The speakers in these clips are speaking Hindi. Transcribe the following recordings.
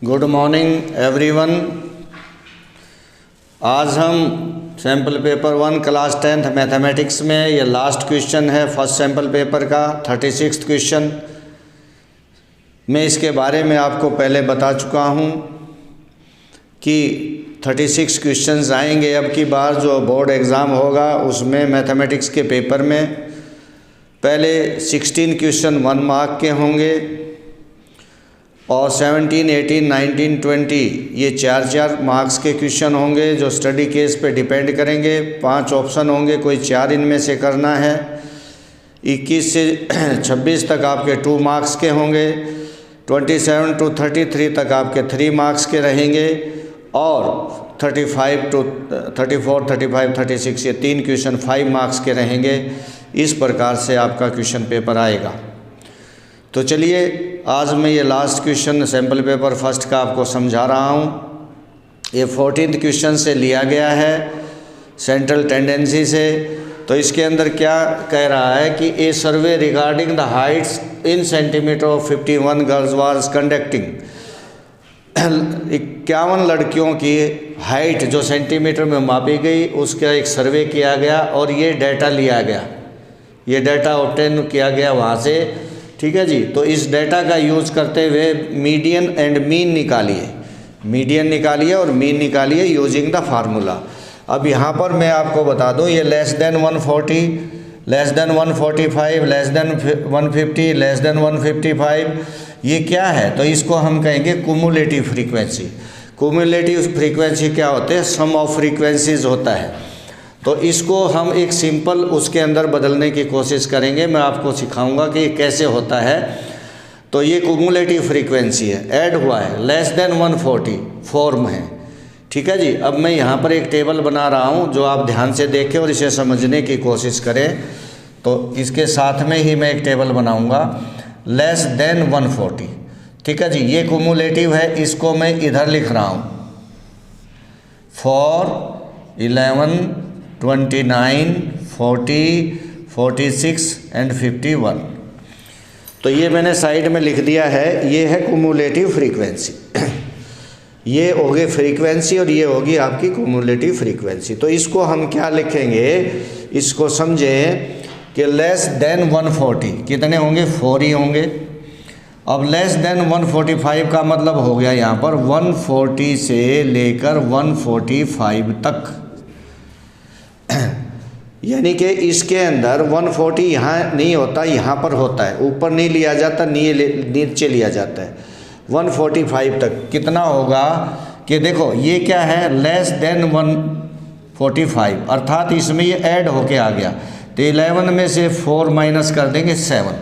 Good morning everyone. आज हम sample paper 1 class 10th mathematics में ये लास्ट क्वेश्चन है फर्स्ट सैम्पल पेपर का 36th क्वेश्चन। मैं इसके बारे में आपको पहले बता चुका हूँ कि 36 क्वेश्चंस आएंगे अब की बार जो बोर्ड एग्ज़ाम होगा उसमें मैथमेटिक्स के पेपर में। पहले 16 क्वेश्चन 1 मार्क के होंगे और 17, 18, 19, 20 ये 4 मार्क्स के क्वेश्चन होंगे जो स्टडी केस पे डिपेंड करेंगे। 5 ऑप्शन होंगे, कोई 4 इनमें से करना है। 21 से 26 तक आपके 2 मार्क्स के होंगे। 27 to 33 तक आपके 3 मार्क्स के रहेंगे और 35 to 34, 35, 36 ये 3 क्वेश्चन 5 मार्क्स के रहेंगे। इस प्रकार से आपका क्वेश्चन पेपर आएगा। तो चलिए आज मैं ये last question sample paper first का आपको समझा रहा हूँ। ये 14th क्वेश्चन से लिया गया है सेंट्रल टेंडेंसी से। तो इसके अंदर क्या कह रहा है कि a survey regarding the heights in centimetre of 51 girls was conducting. 51 लड़कियों की हाइट जो सेंटीमीटर में मापी गई उसका एक सर्वे किया गया और ये डाटा लिया गया, ये डाटा ऑब्टेन किया गया वहाँ से। ठीक है जी। तो इस डाटा का यूज़ करते हुए मीडियन एंड मीन निकालिए, मीडियन निकालिए और मीन निकालिए यूजिंग द फार्मूला। अब यहाँ पर मैं आपको बता दूँ ये less than 140, less than 145, less than 150, less than 155 ये क्या है? तो इसको हम कहेंगे कुमुलेटिव फ्रीक्वेंसी। कुमुलेटिव फ्रीक्वेंसी क्या होते हैं? सम ऑफ फ्रीक्वेंसीज होता है। तो इसको हम एक सिंपल उसके अंदर बदलने की कोशिश करेंगे। मैं आपको सिखाऊंगा कि ये कैसे होता है। तो ये कुमुलेटिव फ्रीक्वेंसी है, ऐड हुआ है, लेस देन 140 फॉर्म है। ठीक है जी। अब मैं यहाँ पर एक टेबल बना रहा हूँ जो आप ध्यान से देखें और इसे समझने की कोशिश करें। तो इसके साथ में ही मैं एक टेबल बनाऊँगा लेस देन 140। ठीक है जी। ये कुमुलेटिव है, इसको मैं इधर लिख रहा हूँ फॉर 11, 29, 40, 46 एंड 51। तो ये मैंने साइड में लिख दिया है। ये है कुमुलेटिव फ्रीक्वेंसी। ये होगी फ्रीक्वेंसी और ये होगी आपकी कुमुलेटिव फ्रीक्वेंसी। तो इसको हम क्या लिखेंगे, इसको समझें कि लेस देन 140 कितने होंगे? 4 ही होंगे। अब लेस देन 145 का मतलब हो गया यहाँ पर 140 से लेकर 145 तक। यानी कि इसके अंदर 140 यहाँ नहीं होता, यहाँ पर होता है, ऊपर नहीं लिया जाता, नीचे लिया जाता है। 145 तक कितना होगा कि देखो ये क्या है, लेस देन 145 अर्थात इसमें ये ऐड होके आ गया। तो 11 में से 4 माइनस कर देंगे 7,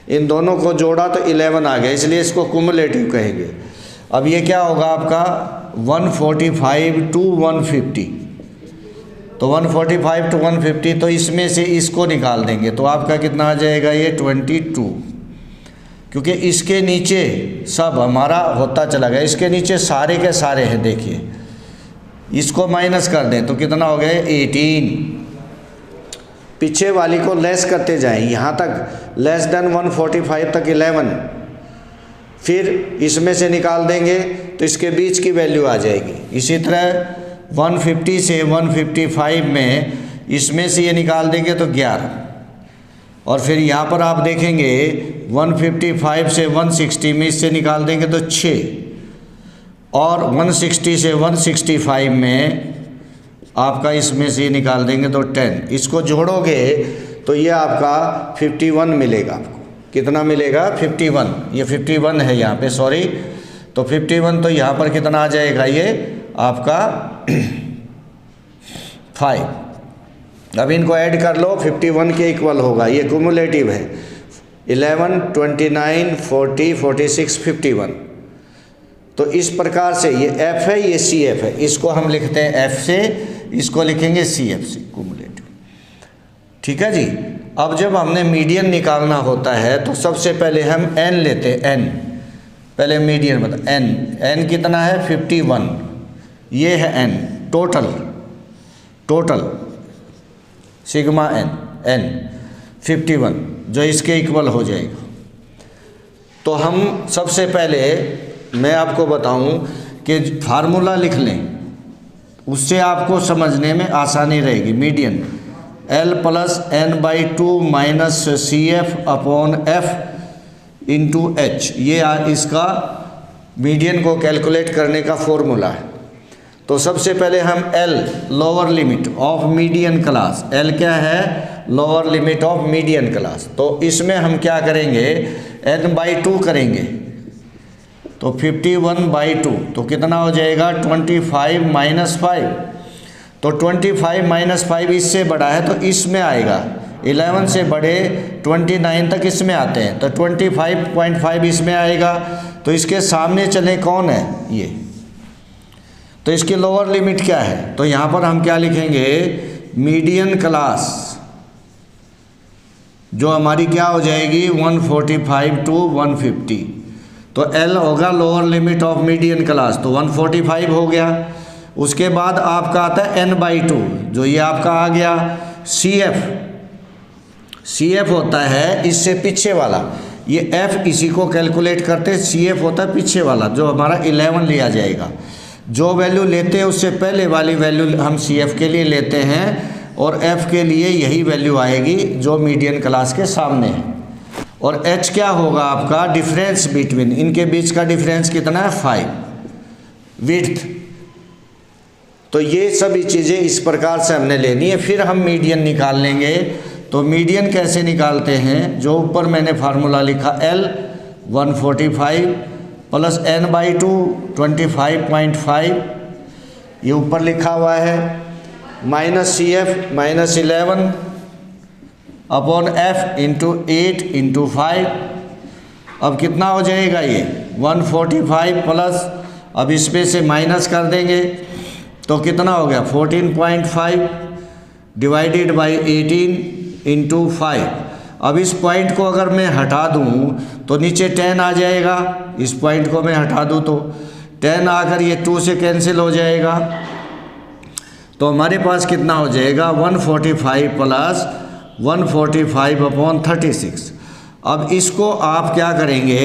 इन दोनों को जोड़ा तो 11 आ गया, इसलिए इसको कुमुलेटिव कहेंगे। अब ये क्या होगा आपका 145 to 150। तो 145 to 150 तो इसमें से इसको निकाल देंगे तो आपका कितना आ जाएगा? ये 22, क्योंकि इसके नीचे सब हमारा होता चला गया, इसके नीचे सारे के सारे हैं। देखिए इसको माइनस कर दें तो कितना हो गया? 18। पीछे वाली को लेस करते जाएं, यहाँ तक लेस देन 145 तक 11, फिर इसमें से निकाल देंगे तो इसके बीच की वैल्यू आ जाएगी। इसी तरह 150 से 155 में इसमें से ये निकाल देंगे तो 11, और फिर यहाँ पर आप देखेंगे 155 से 160 में इससे निकाल देंगे तो 6, और 160 से 165 में आपका इसमें से निकाल देंगे तो 10। इसको जोड़ोगे तो ये आपका 51 मिलेगा। आपको कितना मिलेगा? 51। ये 51 है यहाँ पे, सॉरी। तो 51 तो यहाँ पर कितना आ जाएगा? ये आपका 5। अब इनको ऐड कर लो, 51 के इक्वल होगा। ये कुमुलेटिव है 11, 29, 40, 46, 51। तो इस प्रकार से ये F है, ये CF है। इसको हम लिखते हैं F से, इसको लिखेंगे CF से, कुमुलेटिव। ठीक है जी। अब जब हमने मीडियन निकालना होता है तो सबसे पहले हम N लेते हैं, N। पहले मीडियन बता, N कितना है? 51। ये है N टोटल सिग्मा N 51 जो इसके इक्वल हो जाएगा। तो हम सबसे पहले मैं आपको बताऊं कि फार्मूला लिख लें, उससे आपको समझने में आसानी रहेगी। Median L plus n/2 minus CF upon F into H, ये इसका मीडियन को कैलकुलेट करने का फॉर्मूला है। तो सबसे पहले हम L lower limit of median class, L क्या है, lower limit of median class. तो इसमें हम क्या करेंगे, n/2 करेंगे, तो 51/2, तो कितना हो जाएगा 25 माइनस 5, तो 25 माइनस 5 इससे बड़ा है तो इसमें आएगा, 11 से बड़े 29 तक इसमें आते हैं, तो 25.5 इसमें आएगा। तो इसके सामने चले कौन है ये, तो इसकी लोअर लिमिट क्या है, तो यहाँ पर हम क्या लिखेंगे, मीडियन क्लास, जो हमारी क्या हो जाएगी 145 टू 150। तो L होगा lower limit of median class, तो 145 हो गया। उसके बाद आपका आता है n/2, जो ये आपका आ गया। CF होता है इससे पीछे वाला, ये F इसी को कैलकुलेट करते हैं, CF होता है पीछे वाला, जो हमारा 11 लिया जाएगा। जो वैल्यू लेते हैं उससे पहले वाली वैल्यू हम CF के लिए लेते हैं, और F के लिए यही वैल्यू आएगी जो मीडियन क्लास के सामने है। और H क्या होगा आपका, डिफरेंस बिटवीन, इनके बीच का डिफरेंस कितना है 5 विड्थ। तो ये सभी चीज़ें इस प्रकार से हमने लेनी है। फिर हम मीडियन निकाल लेंगे। तो मीडियन कैसे निकालते हैं, जो ऊपर मैंने फार्मूला लिखा, L 145 प्लस n/2 25.5, ये ऊपर लिखा हुआ है, minus CF minus 11 upon F into 8 into 5। अब कितना हो जाएगा ये 145 प्लस, अब इसमें से माइनस कर देंगे तो कितना हो गया 14.5 डिवाइडेड बाई 18 इंटू 5। अब इस पॉइंट को अगर मैं हटा दूं तो नीचे 10 आ जाएगा, इस पॉइंट को मैं हटा दूं तो 10 आकर ये 2 से कैंसिल हो जाएगा। तो हमारे पास कितना हो जाएगा 145 प्लस 145 अपॉन 36। अब इसको आप क्या करेंगे,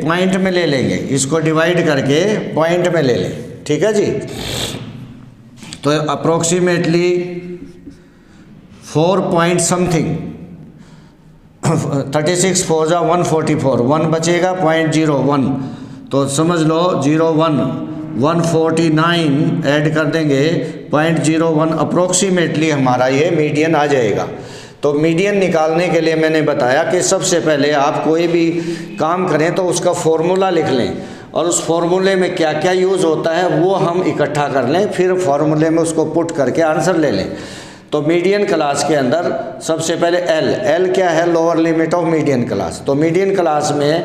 पॉइंट में ले लेंगे, इसको डिवाइड करके पॉइंट में ले लें, ठीक है जी। तो अप्रोक्सीमेटली 4 पॉइंट समथिंग 36 4 जा 144, 1 बचेगा 0.01, तो समझ लो 01 149 ऐड कर देंगे 0.01, अप्रोक्सीमेटली हमारा ये मीडियन आ जाएगा। तो मीडियन निकालने के लिए मैंने बताया कि सबसे पहले आप कोई भी काम करें तो उसका फॉर्मूला लिख लें, और उस फॉर्मूले में क्या क्या यूज़ होता है वो हम इकट्ठा कर लें, फिर फॉर्मूले में उसको पुट करके आंसर ले लें। तो मीडियन क्लास के अंदर सबसे पहले L क्या है, lower limit of median class. तो मीडियन क्लास में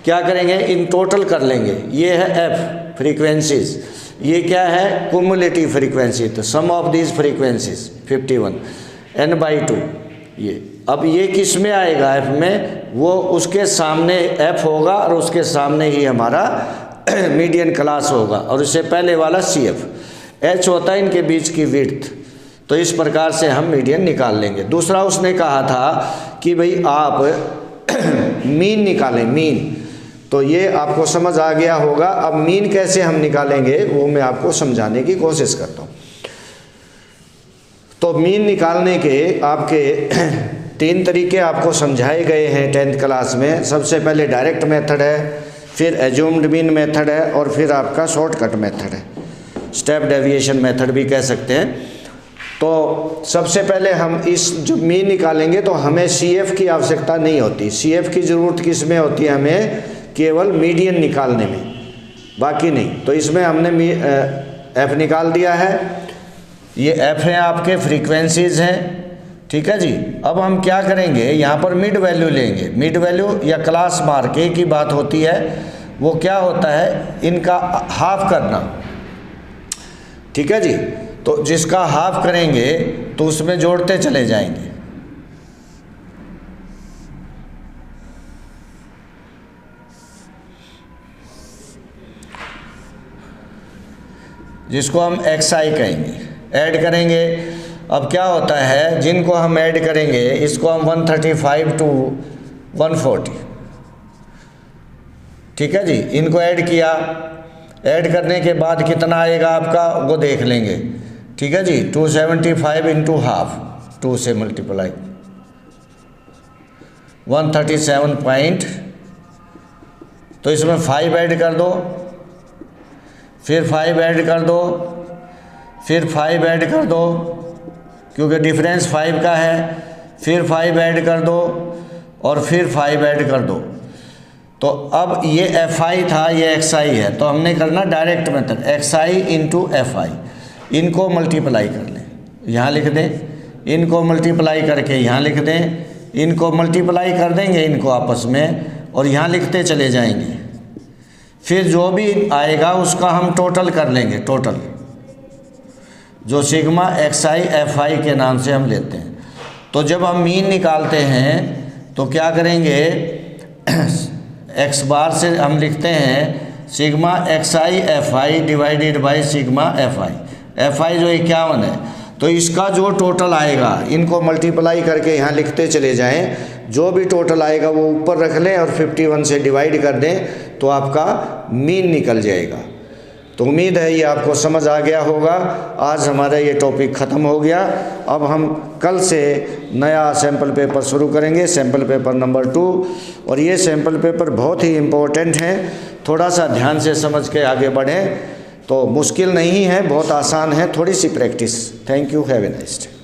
क्या करेंगे, इन टोटल कर लेंगे, ये है F फ्रीक्वेंसीज, ये क्या है कुमुलेटिव फ्रीक्वेंसी, तो सम ऑफ दीज फ्रीक्वेंसीज 51 n/2। ये अब ये किस में आएगा, F में, वो उसके सामने F होगा और उसके सामने ही हमारा मीडियन क्लास होगा, और उससे पहले वाला CF। H होता है इनके बीच की विड्थ। तो इस प्रकार से हम मीडियन निकाल लेंगे। दूसरा उसने कहा था कि भाई आप मीन निकालें, मीन, तो ये आपको समझ आ गया होगा। अब मीन कैसे हम निकालेंगे वो मैं आपको समझाने की कोशिश करता हूँ। तो मीन निकालने के आपके 3 तरीके आपको समझाए गए हैं 10th क्लास में। सबसे पहले डायरेक्ट मेथड है, फिर एज्यूम्ड मीन मेथड है, और फिर आपका शॉर्टकट मेथड है, स्टेप डेविएशन मेथड भी कह सकते हैं। तो सबसे पहले हम इस जो मीन निकालेंगे तो हमें CF की आवश्यकता नहीं होती। CF की ज़रूरत किस में होती है, हमें केवल मीडियन निकालने में, बाकी नहीं। तो इसमें हमने F निकाल दिया है, ये F है आपके फ्रीक्वेंसीज हैं, ठीक है जी। अब हम क्या करेंगे, यहाँ पर मिड वैल्यू लेंगे। मिड वैल्यू या क्लास मार्क एक ही बात होती है, वो क्या होता है, इनका हाफ करना, ठीक है जी। तो जिसका हाफ करेंगे तो उसमें जोड़ते चले जाएंगे। जिसको हम XI कहेंगे, ऐड करेंगे। अब क्या होता है, जिनको हम ऐड करेंगे इसको हम 135 टू 140, ठीक है जी। इनको ऐड किया, ऐड करने के बाद कितना आएगा आपका वो देख लेंगे, ठीक है जी। 275 इंटू हाफ, 2 से मल्टीप्लाई 137 पॉइंट, तो इसमें 5 ऐड कर दो, फिर 5 ऐड कर दो, फिर 5 ऐड कर दो क्योंकि डिफरेंस 5 का है, फिर 5 ऐड कर दो और फिर 5 ऐड कर दो। तो अब ये FI था, ये XI है, तो हमने करना direct method, XI into FI। इनको मल्टीप्लाई कर लें, यहाँ लिख दें, इनको मल्टीप्लाई करके यहाँ लिख दें, इनको मल्टीप्लाई कर देंगे इनको आपस में और यहाँ लिखते चले जाएंगे। फिर जो भी आएगा उसका हम टोटल कर लेंगे, टोटल जो सिग्मा XI FI के नाम से हम लेते हैं। तो जब हम मीन निकालते हैं तो क्या करेंगे, x बार से हम लिखते हैं sigma XI FI divided by sigma FI। FI जो 51 है, तो इसका जो टोटल आएगा इनको मल्टीप्लाई करके यहाँ लिखते चले जाएं, जो भी टोटल आएगा वो ऊपर रख लें और 51 से डिवाइड कर दें तो आपका मीन निकल जाएगा। तो उम्मीद है ये आपको समझ आ गया होगा। आज हमारा ये टॉपिक ख़त्म हो गया। अब हम कल से नया सैम्पल पेपर शुरू करेंगे, सैम्पल पेपर नंबर 2। और ये सैम्पल पेपर बहुत ही इम्पोर्टेंट है, थोड़ा सा ध्यान से समझ के आगे बढ़ें तो मुश्किल नहीं है, बहुत आसान है, थोड़ी सी practice. Thank you, have a nice day.